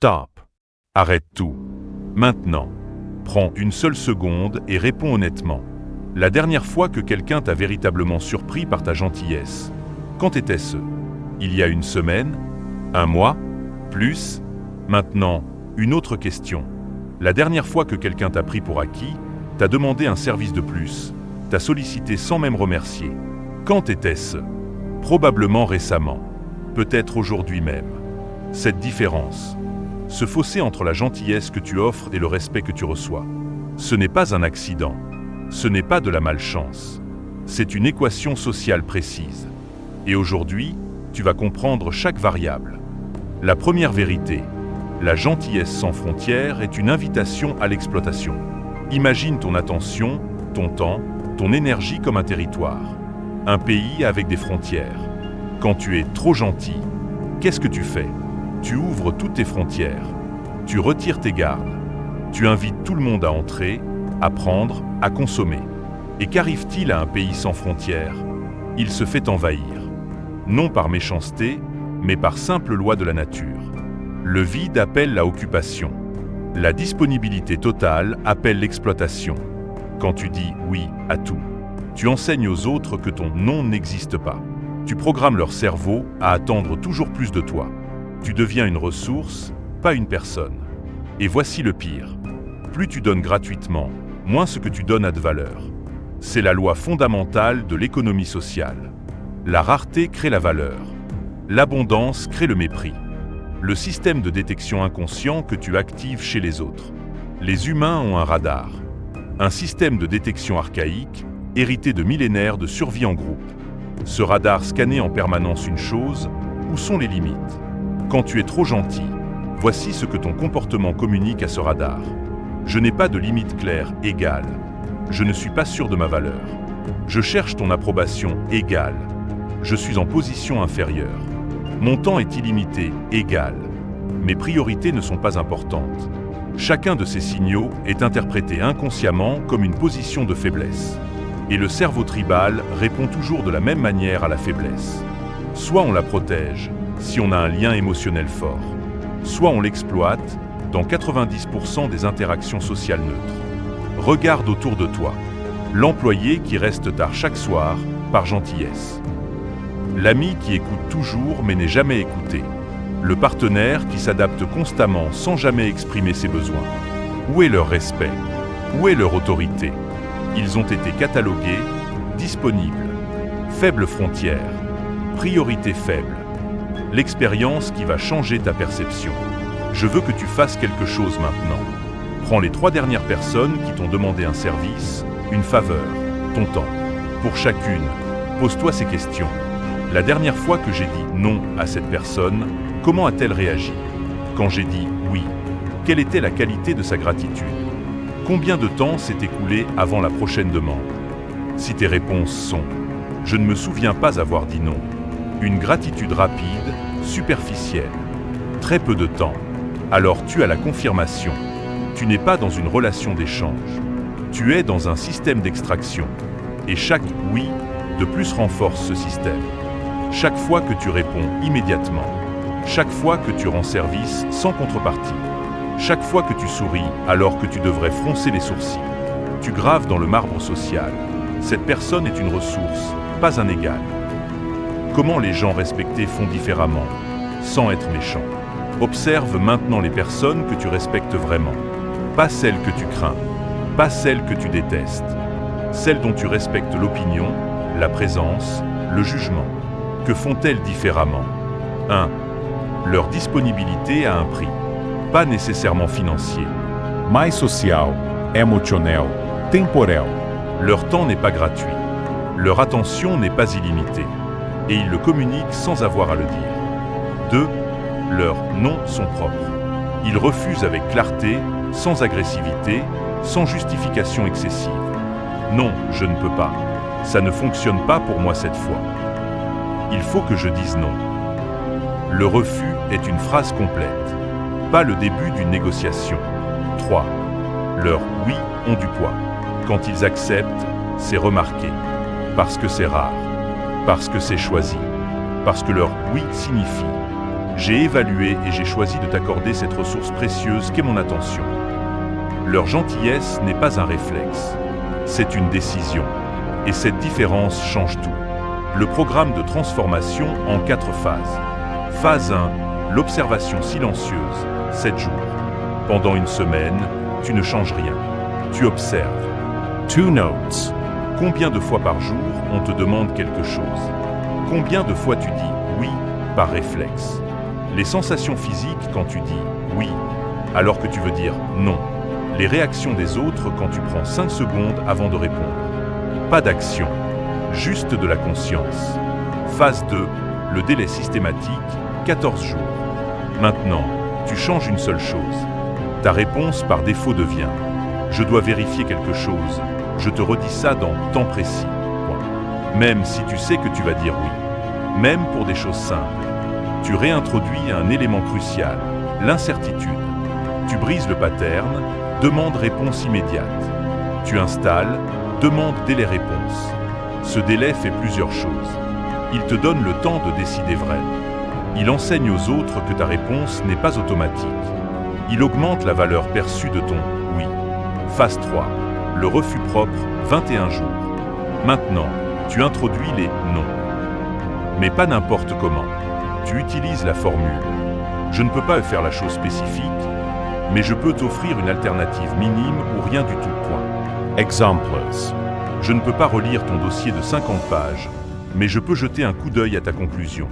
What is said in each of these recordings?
Stop. Arrête tout. Maintenant. Prends une seule seconde et réponds honnêtement. La dernière fois que quelqu'un t'a véritablement surpris par ta gentillesse, quand était-ce? Il y a une semaine? Un mois? Plus? Maintenant, une autre question. La dernière fois que quelqu'un t'a pris pour acquis, t'a demandé un service de plus, t'a sollicité sans même remercier. Quand était-ce? Probablement récemment. Peut-être aujourd'hui même. Cette différence, ce fossé entre la gentillesse que tu offres et le respect que tu reçois, ce n'est pas un accident. Ce n'est pas de la malchance. C'est une équation sociale précise. Et aujourd'hui, tu vas comprendre chaque variable. La première vérité, la gentillesse sans frontières est une invitation à l'exploitation. Imagine ton attention, ton temps, ton énergie comme un territoire. Un pays avec des frontières. Quand tu es trop gentil, qu'est-ce que tu fais? Tu ouvres toutes tes frontières. Tu retires tes gardes. Tu invites tout le monde à entrer, à prendre, à consommer. Et qu'arrive-t-il à un pays sans frontières? Il se fait envahir. Non par méchanceté, mais par simple loi de la nature. Le vide appelle la occupation. La disponibilité totale appelle l'exploitation. Quand tu dis oui à tout, tu enseignes aux autres que ton non n'existe pas. Tu programmes leur cerveau à attendre toujours plus de toi. Tu deviens une ressource, pas une personne. Et voici le pire. Plus tu donnes gratuitement, moins ce que tu donnes a de valeur. C'est la loi fondamentale de l'économie sociale. La rareté crée la valeur. L'abondance crée le mépris. Le système de détection inconscient que tu actives chez les autres. Les humains ont un radar. Un système de détection archaïque, hérité de millénaires de survie en groupe. Ce radar scannait en permanence une chose, où sont les limites? Quand tu es trop gentil, voici ce que ton comportement communique à ce radar. Je n'ai pas de limite claire, égale. Je ne suis pas sûr de ma valeur. Je cherche ton approbation, égale. Je suis en position inférieure. Mon temps est illimité, égal. Mes priorités ne sont pas importantes. Chacun de ces signaux est interprété inconsciemment comme une position de faiblesse. Et le cerveau tribal répond toujours de la même manière à la faiblesse. Soit on la protège, si on a un lien émotionnel fort. Soit on l'exploite, dans 90% des interactions sociales neutres. Regarde autour de toi. L'employé qui reste tard chaque soir, par gentillesse. L'ami qui écoute toujours mais n'est jamais écouté. Le partenaire qui s'adapte constamment sans jamais exprimer ses besoins. Où est leur respect? Où est leur autorité? Ils ont été catalogués, disponibles. Faible frontière. Priorité faible. L'expérience qui va changer ta perception. Je veux que tu fasses quelque chose maintenant. Prends les 3 dernières personnes qui t'ont demandé un service, une faveur, ton temps. Pour chacune, pose-toi ces questions. La dernière fois que j'ai dit non à cette personne, comment a-t-elle réagi? Quand j'ai dit oui, quelle était la qualité de sa gratitude? Combien de temps s'est écoulé avant la prochaine demande? Si tes réponses sont « Je ne me souviens pas avoir dit non », une gratitude rapide, superficielle, très peu de temps, alors tu as la confirmation. Tu n'es pas dans une relation d'échange. Tu es dans un système d'extraction. Et chaque « oui » de plus renforce ce système. Chaque fois que tu réponds immédiatement, chaque fois que tu rends service sans contrepartie, chaque fois que tu souris alors que tu devrais froncer les sourcils, tu graves dans le marbre social. Cette personne est une ressource, pas un égal. Comment les gens respectés font différemment, sans être méchants. Observe maintenant les personnes que tu respectes vraiment. Pas celles que tu crains, pas celles que tu détestes. Celles dont tu respectes l'opinion, la présence, le jugement. Que font-elles différemment? 1. Leur disponibilité a un prix. Pas nécessairement financier. Mais social, emocional, temporel. Leur temps n'est pas gratuit. Leur attention n'est pas illimitée. Et ils le communiquent sans avoir à le dire. 2. Leurs noms sont propres. Ils refusent avec clarté, sans agressivité, sans justification excessive. Non, je ne peux pas. Ça ne fonctionne pas pour moi cette fois. Il faut que je dise non. Le refus est une phrase complète. Pas le début d'une négociation. 3. Leurs oui ont du poids. Quand ils acceptent, c'est remarqué. Parce que c'est rare. Parce que c'est choisi. Parce que leur oui signifie « J'ai évalué et j'ai choisi de t'accorder cette ressource précieuse qu'est mon attention. Leur gentillesse n'est pas un réflexe, c'est une décision. Et cette différence change tout. Le programme de transformation en 4 phases. Phase 1, l'observation silencieuse, 7 jours. Pendant une semaine, tu ne changes rien. Tu observes. 2 notes. Combien de fois par jour on te demande quelque chose? Combien de fois tu dis oui par réflexe? Les sensations physiques quand tu dis oui, alors que tu veux dire non. Les réactions des autres quand tu prends 5 secondes avant de répondre. Pas d'action, juste de la conscience. Phase 2, le délai systématique, 14 jours. Maintenant, tu changes une seule chose. Ta réponse par défaut devient « Je dois vérifier quelque chose, je te redis ça dans temps précis. » Même si tu sais que tu vas dire oui. Même pour des choses simples. Tu réintroduis un élément crucial, l'incertitude. Tu brises le pattern, demande réponse immédiate. Tu installes, demande délai réponse. Ce délai fait plusieurs choses. Il te donne le temps de décider vrai. Il enseigne aux autres que ta réponse n'est pas automatique. Il augmente la valeur perçue de ton « oui ». Phase 3. Le refus propre, 21 jours. Maintenant, tu introduis les « non ». Mais pas n'importe comment. Tu utilises la formule « Je ne peux pas faire la chose spécifique, mais je peux t'offrir une alternative minime ou rien du tout, point. » Exemples. Je ne peux pas relire ton dossier de 50 pages, mais je peux jeter un coup d'œil à ta conclusion.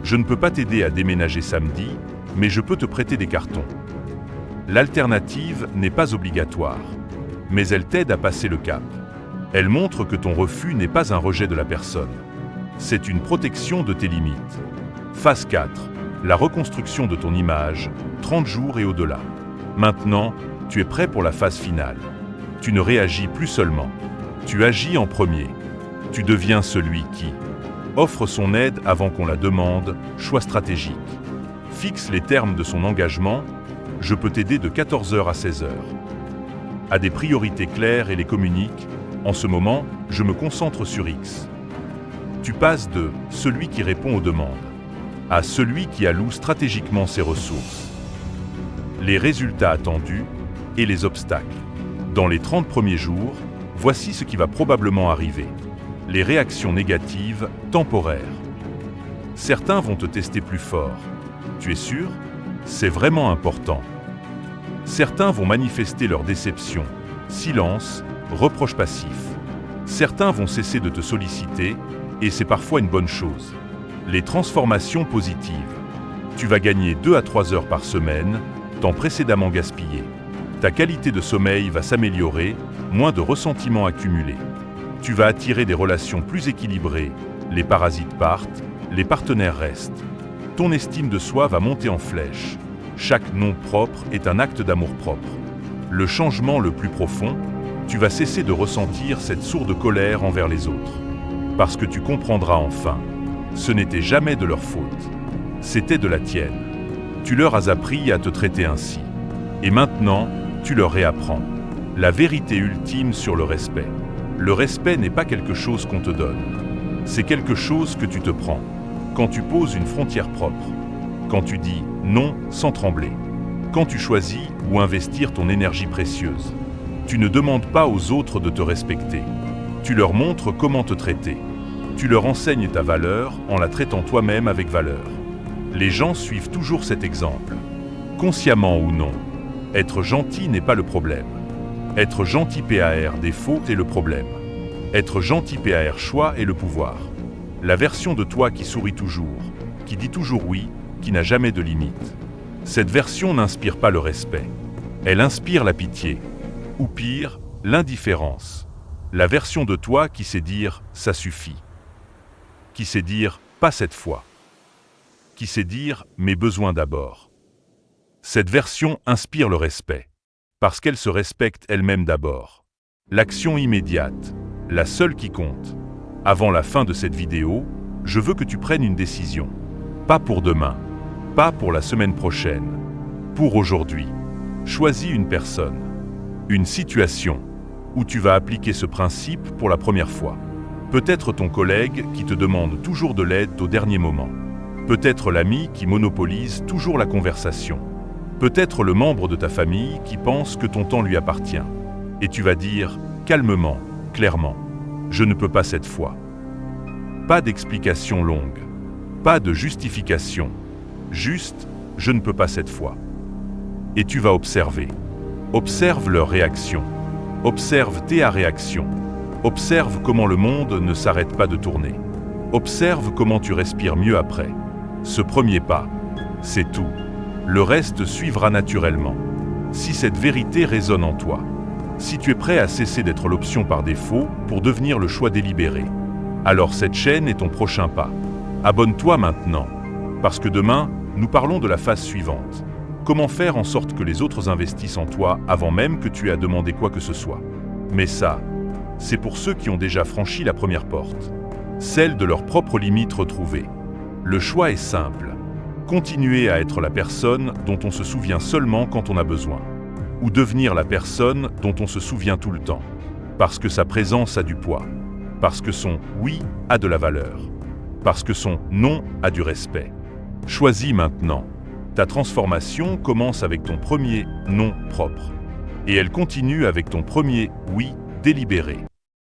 Je ne peux pas t'aider à déménager samedi, mais je peux te prêter des cartons. L'alternative n'est pas obligatoire, mais elle t'aide à passer le cap. Elle montre que ton refus n'est pas un rejet de la personne. C'est une protection de tes limites. Phase 4. La reconstruction de ton image, 30 jours et au-delà. Maintenant, tu es prêt pour la phase finale. Tu ne réagis plus seulement. Tu agis en premier. Tu deviens celui qui offre son aide avant qu'on la demande, choix stratégique. Fixe les termes de son engagement, je peux t'aider de 14h à 16h. A des priorités claires et les communique, en ce moment, je me concentre sur X. Tu passes de celui qui répond aux demandes à celui qui alloue stratégiquement ses ressources. Les résultats attendus et les obstacles. Dans les 30 premiers jours, voici ce qui va probablement arriver. Les réactions négatives, temporaires. Certains vont te tester plus fort. Tu es sûr? C'est vraiment important. Certains vont manifester leur déception, silence, reproche passif. Certains vont cesser de te solliciter, et c'est parfois une bonne chose. Les transformations positives. Tu vas gagner 2 à 3 heures par semaine, temps précédemment gaspillé. Ta qualité de sommeil va s'améliorer, moins de ressentiments accumulés. Tu vas attirer des relations plus équilibrées, les parasites partent, les partenaires restent. Ton estime de soi va monter en flèche. Chaque nom propre est un acte d'amour-propre. Le changement le plus profond, tu vas cesser de ressentir cette sourde colère envers les autres. Parce que tu comprendras enfin, ce n'était jamais de leur faute. C'était de la tienne. Tu leur as appris à te traiter ainsi. Et maintenant, tu leur réapprends. La vérité ultime sur le respect. Le respect n'est pas quelque chose qu'on te donne. C'est quelque chose que tu te prends. Quand tu poses une frontière propre. Quand tu dis non sans trembler. Quand tu choisis ou investir ton énergie précieuse. Tu ne demandes pas aux autres de te respecter. Tu leur montres comment te traiter. Tu leur enseignes ta valeur en la traitant toi-même avec valeur. Les gens suivent toujours cet exemple. Consciemment ou non, être gentil n'est pas le problème. Être gentil PAR défaut est le problème. Être gentil PAR choix est le pouvoir. La version de toi qui sourit toujours, qui dit toujours oui, qui n'a jamais de limite. Cette version n'inspire pas le respect. Elle inspire la pitié. Ou pire, l'indifférence. La version de toi qui sait dire « ça suffit ». Qui sait dire « pas cette fois ». Qui sait dire « mes besoins d'abord ». Cette version inspire le respect. Parce qu'elle se respecte elle-même d'abord. L'action immédiate, la seule qui compte. Avant la fin de cette vidéo, je veux que tu prennes une décision. Pas pour demain, pas pour la semaine prochaine, pour aujourd'hui. Choisis une personne, une situation, où tu vas appliquer ce principe pour la première fois. Peut-être ton collègue qui te demande toujours de l'aide au dernier moment. Peut-être l'ami qui monopolise toujours la conversation. Peut-être le membre de ta famille qui pense que ton temps lui appartient. Et tu vas dire, calmement, clairement, je ne peux pas cette fois. Pas d'explication longue. Pas de justification. Juste, je ne peux pas cette fois. Et tu vas observer. Observe leur réaction. Observe tes réactions. Observe comment le monde ne s'arrête pas de tourner. Observe comment tu respires mieux après. Ce premier pas, c'est tout. Le reste suivra naturellement. Si cette vérité résonne en toi, si tu es prêt à cesser d'être l'option par défaut pour devenir le choix délibéré, alors cette chaîne est ton prochain pas. Abonne-toi maintenant, parce que demain, nous parlons de la phase suivante. Comment faire en sorte que les autres investissent en toi avant même que tu aies à demander quoi que ce soit. Mais ça, c'est pour ceux qui ont déjà franchi la première porte, celle de leurs propres limites retrouvées. Le choix est simple. Continuer à être la personne dont on se souvient seulement quand on a besoin. Ou devenir la personne dont on se souvient tout le temps. Parce que sa présence a du poids. Parce que son oui a de la valeur. Parce que son non a du respect. Choisis maintenant. Ta transformation commence avec ton premier non propre. Et elle continue avec ton premier oui délibéré.